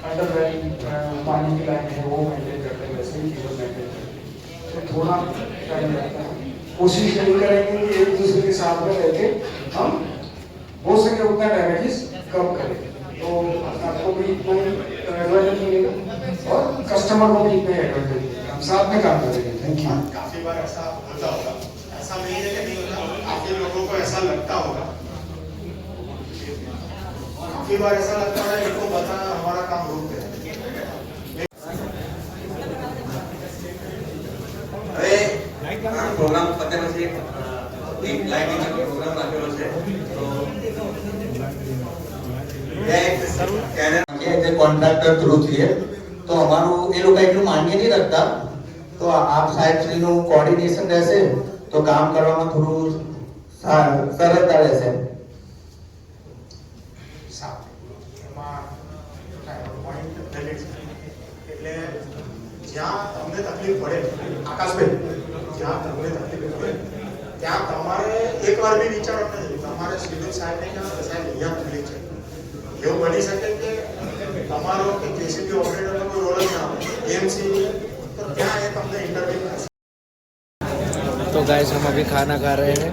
Underground पानी की line है वो मेंटेन करते हैं, वैसे ही केबल मेंटेन करते हैं, तो थोड़ा टाइम लगता है। कोशिश यही करेंगे कि एक दूसरे के साथ में रहकर हम हो सके उतना डैमेजेस कम करें, तो आपको भी इतना ही एडवांटेज मिलेगा और कस्टमर को भी इतना ही एडवांटेज मिलेगा। हम साथ में काम करेंगे। Thank you. काफी बार ऐसा होता होगा, ऐसा नहीं है कि नहीं होता, काफी लोगों को ऐसा लगता होगा, काफी बार ऐसा लगता है इनको बताना हमारा काम रोक दे। હવે પ્રોગ્રામ પતે પછી એક લાઇટિંગ પ્રોગ્રામ રાખેલો છે, તો કોન્ટ્રાક્ટર થ્રુ થઈએ તો અમારું એ લોકો એટલું માન્ય નહીં રાખતા, તો આપ સાહેબ શ્રીનું કોર્ડિનેશન રહેશે તો કામ કરવામાં થોડું સરળતા રહેશે. એટલે જ્યાં તમને તકલીફ પડે આકાશભાઈ, જ્યાં તમને તકલીફ પડે ત્યાં તમારે એકવાર બી વિચારવાનું નથી, તમારે સીધું સાહેબને કહેવાનું સાહેબ અહીંયા તકલીફ છે. એવું બની શકે કે તમારો કે જેસીબી ઓપરેટરનો કોઈ રોલ જ ના હોય, એમસી, તો ત્યાં એ તમને ઇન્ટરવ્યુ કરશે. तो गाइस हम अभी खाना खा रहे हैं।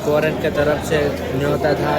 कोरन के तरफ से न्योता था